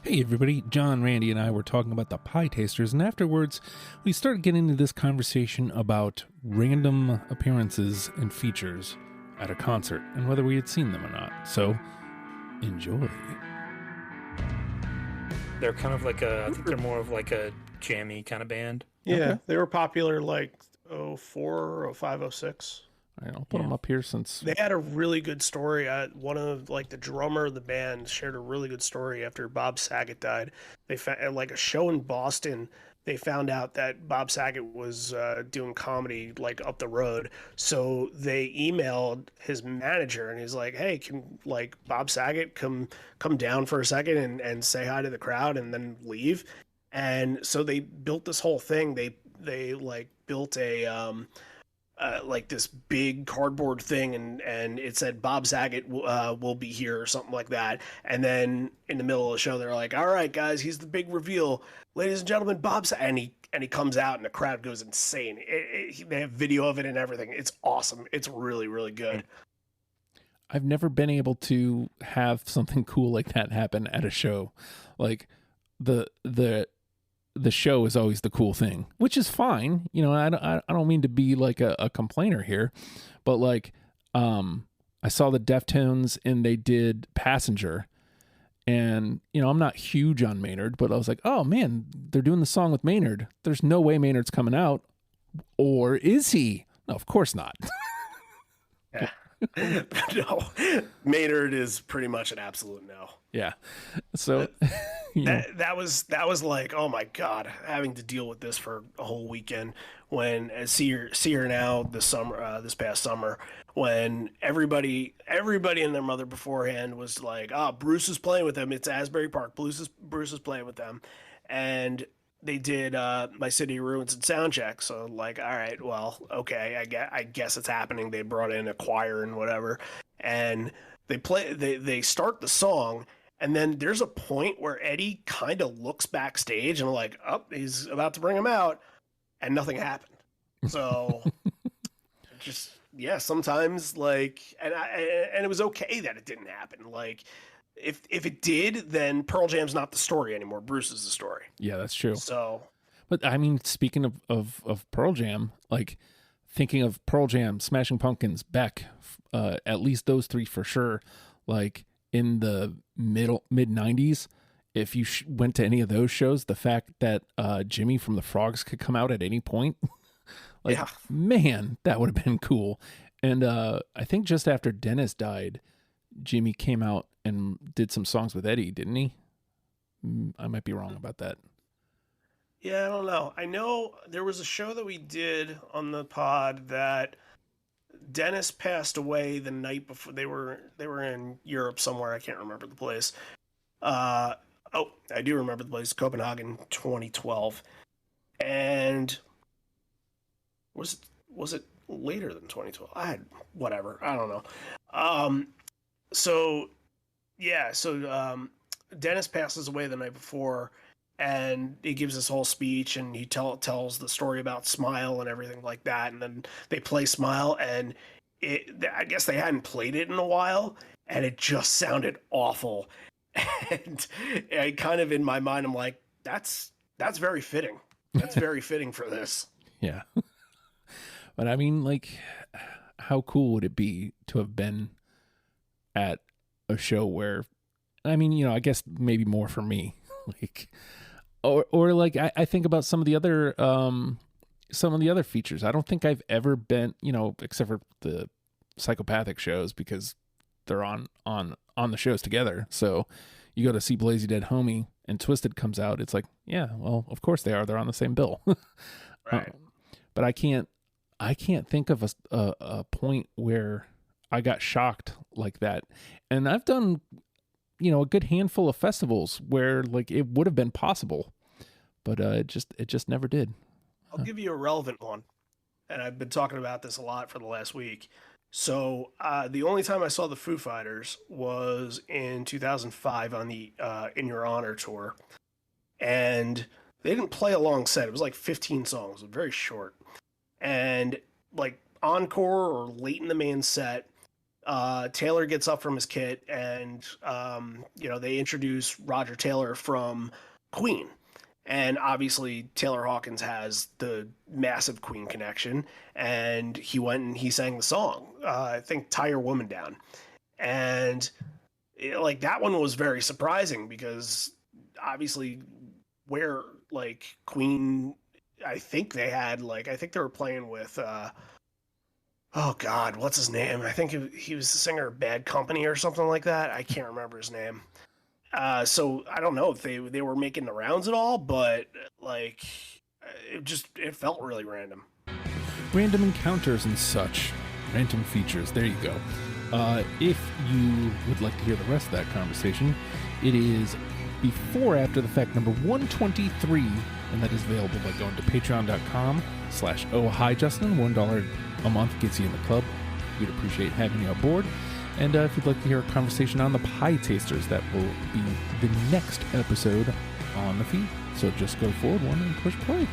Hey everybody, John, Randy, and I were talking about the Pie Tasters, and afterwards we started getting into this conversation about random appearances and features at a concert and whether we had seen them or not. So, enjoy. They're kind of like I think they're more of like a jammy kind of band. Yeah, Okay. they were popular like '04, '05, '06. All right, I'll put them up here since. They had a really good story. One of like the drummer of the band shared a really good story after Bob Saget died. They found at like a show in Boston. They found out that Bob Saget was doing comedy like up the road. So they emailed his manager and he's like, "Hey, can like Bob Saget come down for a second and say hi to the crowd and then leave?" And so they built this whole thing. They like built a like this big cardboard thing, and it said Bob Saget will be here or something like that. And then in the middle of the show, they're like, "All right, guys, he's the big reveal, ladies and gentlemen, Bob Saget." And he comes out, and the crowd goes insane. They have video of it and everything. It's awesome. It's really really good. I've never been able to have something cool like that happen at a show. Like the show is always the cool thing, which is fine. You know, I don't mean to be like a complainer here, but like, I saw the Deftones and they did Passenger, and you know, I'm not huge on Maynard, but I was like, oh man, they're doing the song with Maynard. There's no way Maynard's coming out, or is he? No, of course not. Yeah. No, Maynard is pretty much an absolute no. Yeah. So, you know, That was like, oh my god, having to deal with this for a whole weekend. When see her now this summer, this past summer, when everybody and their mother beforehand was like, "Ah, Bruce is playing with them. It's Asbury Park. Bruce is playing with them," and they did My City of Ruins and soundcheck. So like, all right, well, okay, I guess it's happening. They brought in a choir and whatever, and they start the song. And then there's a point where Eddie kind of looks backstage and like, oh, he's about to bring him out, and nothing happened. So just yeah, sometimes like, and it was okay that it didn't happen. Like if it did, then Pearl Jam's not the story anymore. Bruce is the story. yeah, that's true. So But I mean, speaking of Pearl Jam, like thinking of Pearl Jam, Smashing Pumpkins, Beck, at least those three for sure. Like in the mid '90s, if you went to any of those shows, the fact that Jimmy from the Frogs could come out at any point, like yeah, man, that would have been cool. And I think just after Dennis died, Jimmy came out and did some songs with Eddie, didn't he? I might be wrong about that. yeah, I don't know. I know there was a show that we did on the pod that Dennis passed away the night before. They were in Europe somewhere. I can't remember the place. Uh, oh, I do remember the place, Copenhagen, 2012. And was it later than 2012? I had whatever. I don't know. So yeah, so Dennis passes away the night before, and he gives this whole speech, and he tells the story about Smile and everything like that, and then they play Smile, and I guess they hadn't played it in a while, and it just sounded awful, and I kind of in my mind I'm like, that's very fitting. That's very fitting for this. Yeah. But I mean, like, how cool would it be to have been at a show where, I mean, you know, I guess maybe more for me, like, or like I think about some of the other features. I don't think I've ever been, you know, except for the Psychopathic shows because they're on the shows together. So you go to see Blazy Dead Homie and Twisted comes out. It's like, yeah, well, of course they are. They're on the same bill. Right. But I can't think of a point where I got shocked like that. And I've done, you know, a good handful of festivals where like it would have been possible, but it just never did. I'll give you a relevant one, and I've been talking about this a lot for the last week. So the only time I saw the Foo Fighters was in 2005 on the In Your Honor tour, and they didn't play a long set. It was like 15 songs, very short, and like encore or late in the main set, Taylor gets up from his kit, and they introduce Roger Taylor from Queen. And obviously, Taylor Hawkins has the massive Queen connection, and he went and he sang the song. I think "Tie Your Woman Down," and that one was very surprising because obviously, where Queen, I think they were playing with. Oh God, what's his name? I think he was the singer of Bad Company or something like that. I can't remember his name. So I don't know if they were making the rounds at all, but it felt really random. Random encounters and such. Random features. There you go. If you would like to hear the rest of that conversation, it is before after the fact number 123, and that is available by going to patreon.com/ohhijustin. $1 a month gets you in the club. We'd appreciate having you aboard. And if you'd like to hear a conversation on the Pie Tasters, that will be the next episode on the feed. So just go forward one and push play.